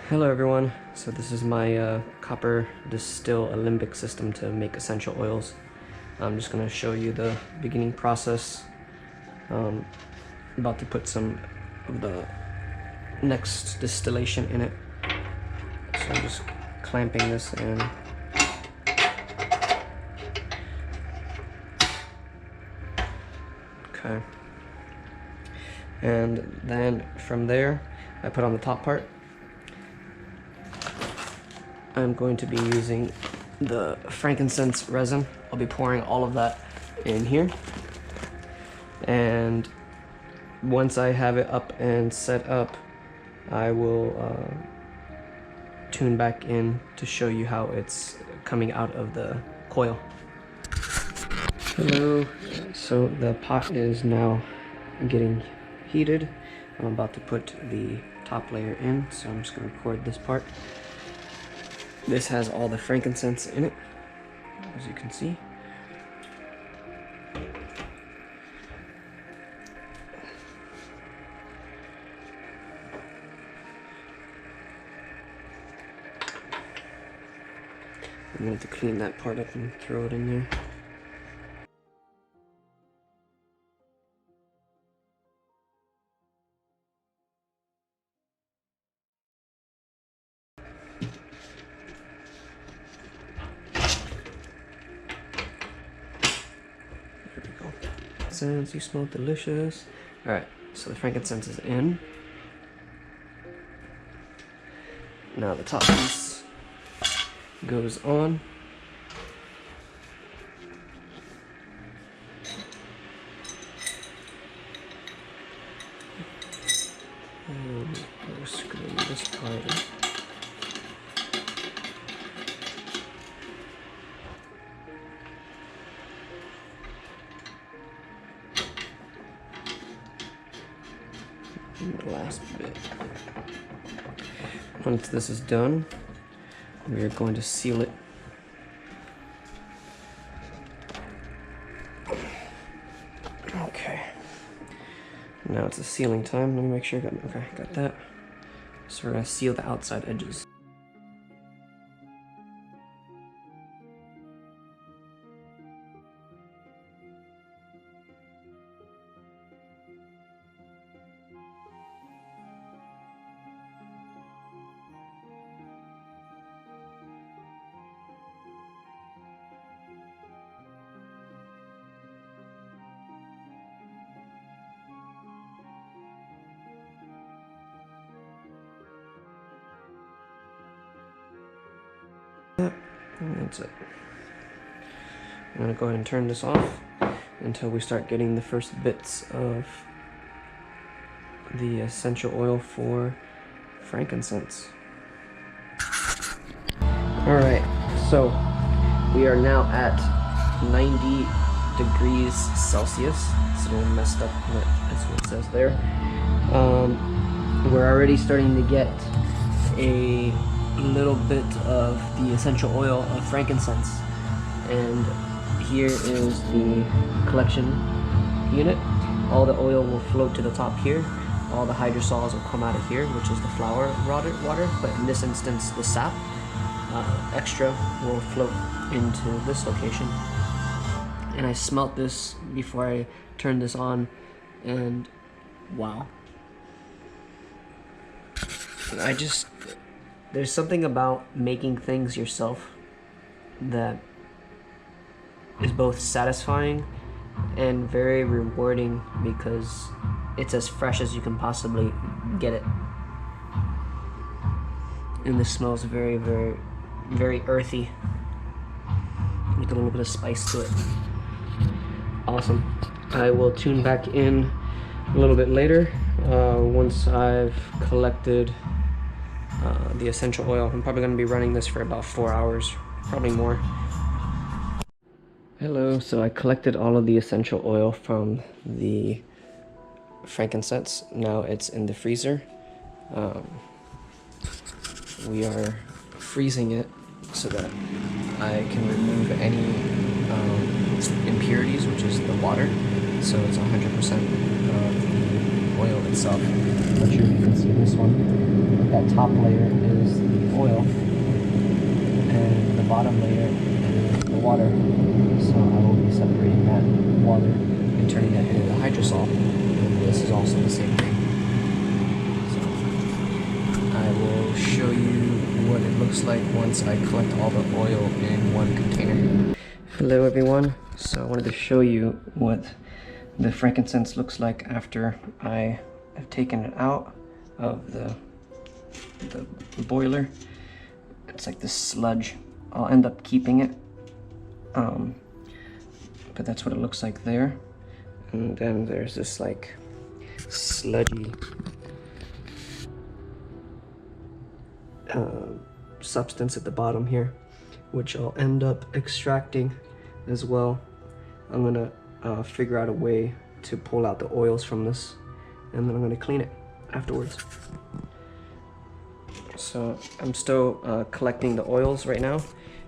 Hello everyone, so this is my copper distill alembic system to make essential oils. I'm just going to show you the beginning process. About to put some of the next distillation in it. So I'm just clamping this in. Okay. And then from there, I put on the top part. I'm going to be using the frankincense resin. I'll be pouring all of that in here. And once I have it up and set up, I will tune back in to show you how it's coming out of the coil. Hello. So the pot is now getting heated. I'm about to put the top layer in, so I'm just going to record this part. This has all the frankincense in it, as you can see. I'm going to clean that part up and throw it in there. You smell delicious. Alright, so the frankincense is in. Now the top piece goes on. And we're screwing this part in. The last bit. Once this is done, we are going to seal it. Okay. Now it's the sealing time. Let me make sure I got that. So we're going to seal the outside edges. And that's it. I'm going to go ahead and turn this off until we start getting the first bits of the essential oil for frankincense. Alright, so we are now at 90 degrees Celsius. It's a little messed up, but that's what it says there. We're already starting to get a little bit of the essential oil of frankincense, and here is the collection unit. All the oil will float to the top here. All the hydrosols will come out of here, which is the flower water, but in this instance the sap extra will float into this location. And I smelt this before I turned this on, and wow. There's something about making things yourself that is both satisfying and very rewarding, because it's as fresh as you can possibly get it. And this smells very, very, very earthy with a little bit of spice to it. Awesome. I will tune back in a little bit later once I've collected the essential oil. I'm probably going to be running this for about 4 hours, probably more. Hello, so I collected all of the essential oil from the frankincense. Now it's in the freezer. We are freezing it so that I can remove any impurities, which is the water. So it's 100% of the oil itself. I'm not sure if you can see this one. That top layer is oil, and the bottom layer is the water. So I will be separating that water and turning that into the hydrosol. And this is also the same thing. So I will show you what it looks like once I collect all the oil in one container. Hello everyone. So I wanted to show you what the frankincense looks like after I have taken it out of the boiler. It's like this sludge. I'll end up keeping it, but that's what it looks like there. And then there's this like sludgy substance at the bottom here, which I'll end up extracting as well. I'm gonna figure out a way to pull out the oils from this, and then I'm gonna clean it afterwards. So I'm still collecting the oils right now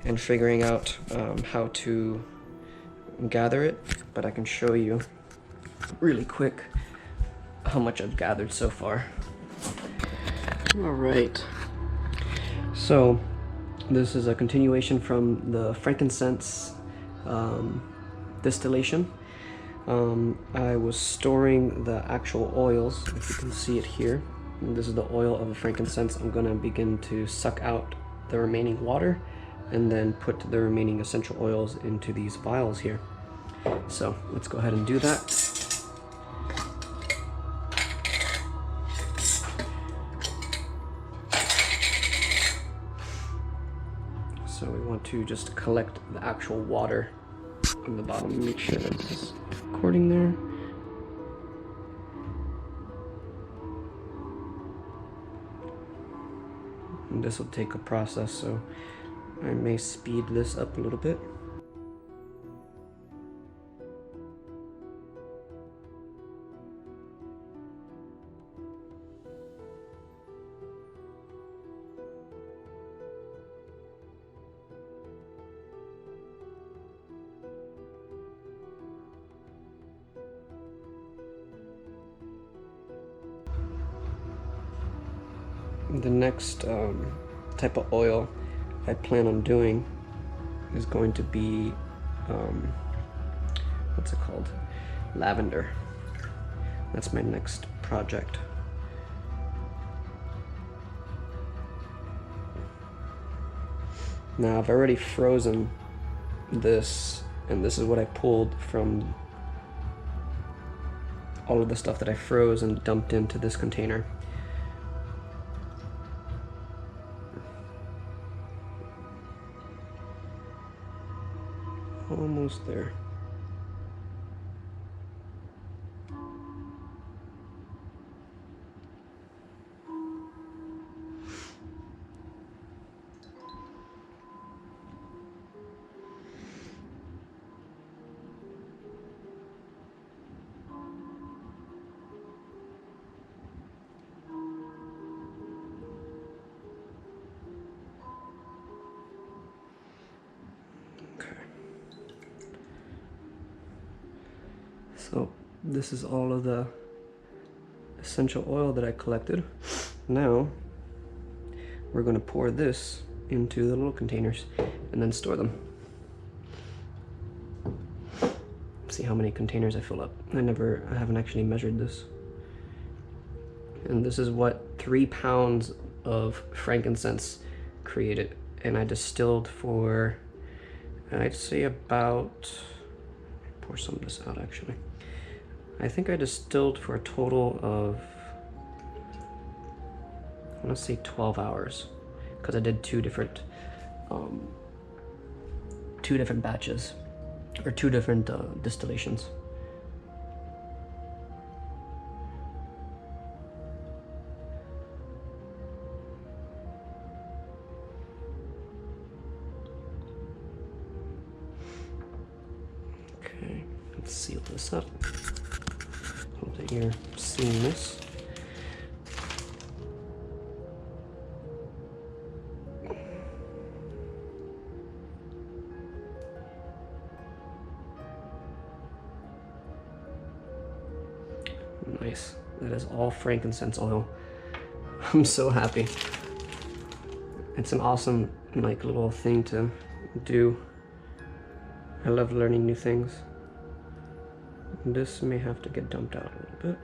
and figuring out how to gather it, but I can show you really quick how much I've gathered so far. All right, so this is a continuation from the frankincense distillation. I was storing the actual oils, if you can see it here. And this is the oil of the frankincense. I'm gonna begin to suck out the remaining water and then put the remaining essential oils into these vials here. So let's go ahead and do that. So we want to just collect the actual water on the bottom. Make sure that it's recording there. And this will take a process, so I may speed this up a little bit. The next type of oil I plan on doing is going to be, what's it called? Lavender. That's my next project. Now I've already frozen this, and this is what I pulled from all of the stuff that I froze and dumped into this container. Almost there. So this is all of the essential oil that I collected. Now we're going to pour this into the little containers and then store them. See how many containers I fill up. I haven't actually measured this. And this is what 3 pounds of frankincense created. And I distilled for, I'd say about, pour some of this out actually. I think I distilled for a total of, I want to say 12 hours, because I did two different batches, or 2 different distillations. Okay, let's seal this up. Hope that you're seeing this. Nice. That is all frankincense oil. I'm so happy. It's an awesome like little thing to do. I love learning new things. This may have to get dumped out a little bit.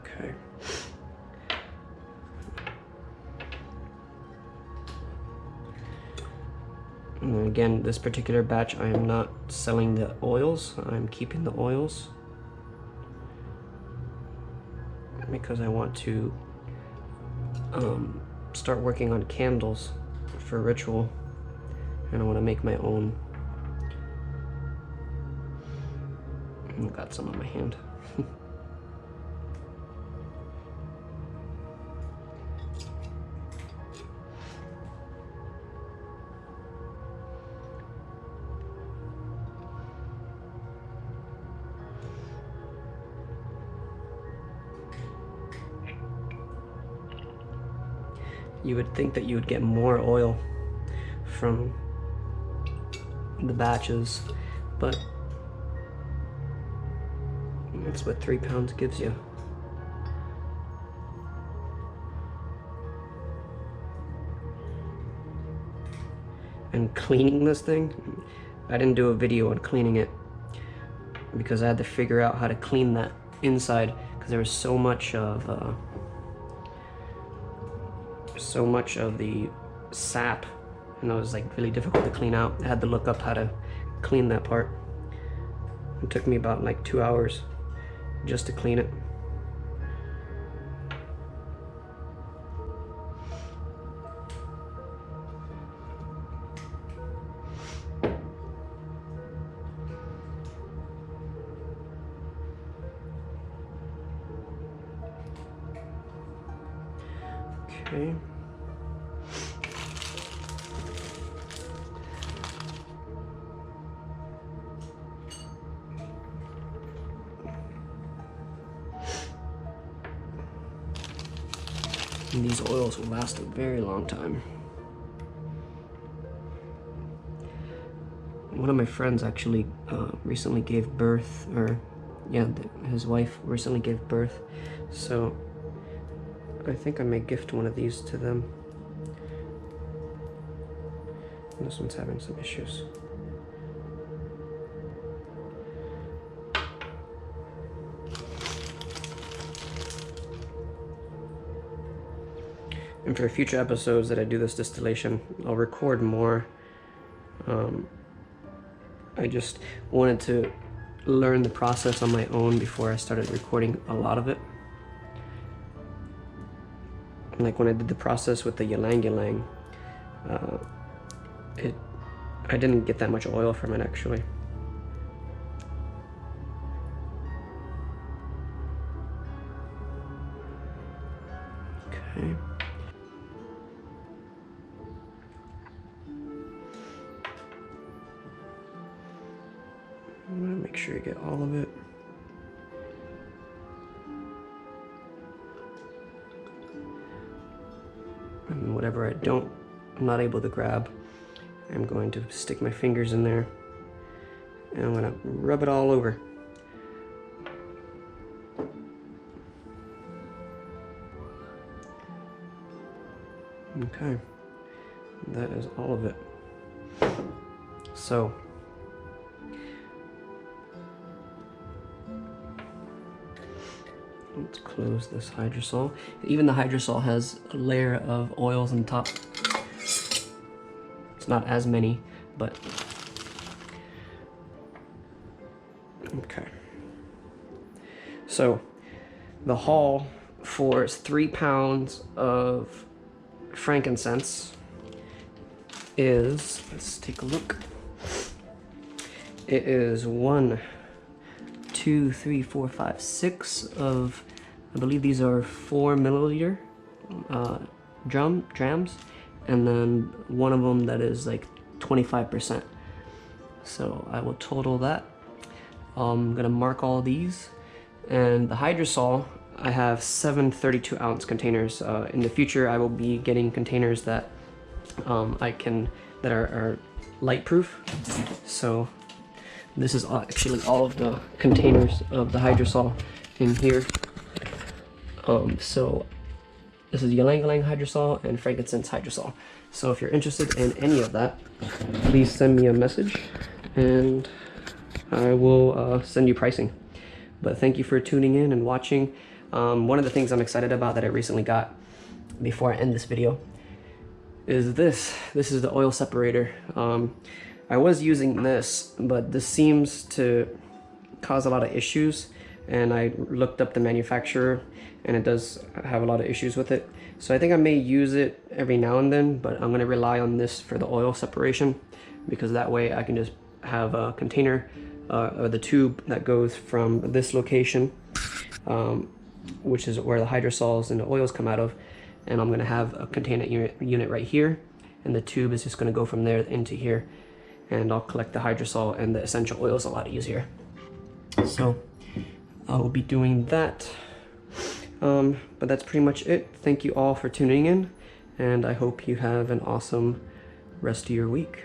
Okay. And again, this particular batch, I am not selling the oils. I'm keeping the oils because I want to start working on candles for ritual, and I want to make my own. I've got some on my hand. You would think that you would get more oil from the batches, but that's what 3 pounds gives you. And cleaning this thing, I didn't do a video on cleaning it because I had to figure out how to clean that inside because there was so much of the sap, and it was like really difficult to clean out. I had to look up how to clean that part. It took me about like 2 hours just to clean it. Okay. And these oils will last a very long time. One of my friends actually recently gave birth, or yeah, his wife recently gave birth, so I think I may gift one of these to them. This one's having some issues. And for future episodes that I do this distillation, I'll record more. I just wanted to learn the process on my own before I started recording a lot of it. Like when I did the process with the ylang ylang, I didn't get that much oil from it actually. Okay. I'm gonna make sure you get all of it. And whatever I'm not able to grab, I'm going to stick my fingers in there and I'm gonna rub it all over. Okay, that is all of it. So, let's close this hydrosol. Even the hydrosol has a layer of oils on top. It's not as many, but okay. So the haul for 3 pounds of frankincense is, let's take a look. It is 1, 2, 3, 4, 5, 6 of, I believe these are 4 milliliter drams, and then one of them that is like 25%. So I will total that. I'm gonna mark all these, and the hydrosol, I have 7 32-ounce containers. In the future, I will be getting containers that that are light proof. So This is actually all of the containers of the hydrosol in here. So this is ylang ylang hydrosol and frankincense hydrosol. So if you're interested in any of that, please send me a message and I will send you pricing. But thank you for tuning in and watching. One of the things I'm excited about that I recently got before I end this video is this. This is the oil separator. I was using this, but this seems to cause a lot of issues, and I looked up the manufacturer and it does have a lot of issues with it. So I think I may use it every now and then, but I'm going to rely on this for the oil separation, because that way I can just have a container or the tube that goes from this location, which is where the hydrosols and the oils come out of, and I'm going to have a containment unit right here, and the tube is just going to go from there into here, and I'll collect the hydrosol and the essential oils a lot easier. So I will be doing that. But that's pretty much it. Thank you all for tuning in, and I hope you have an awesome rest of your week.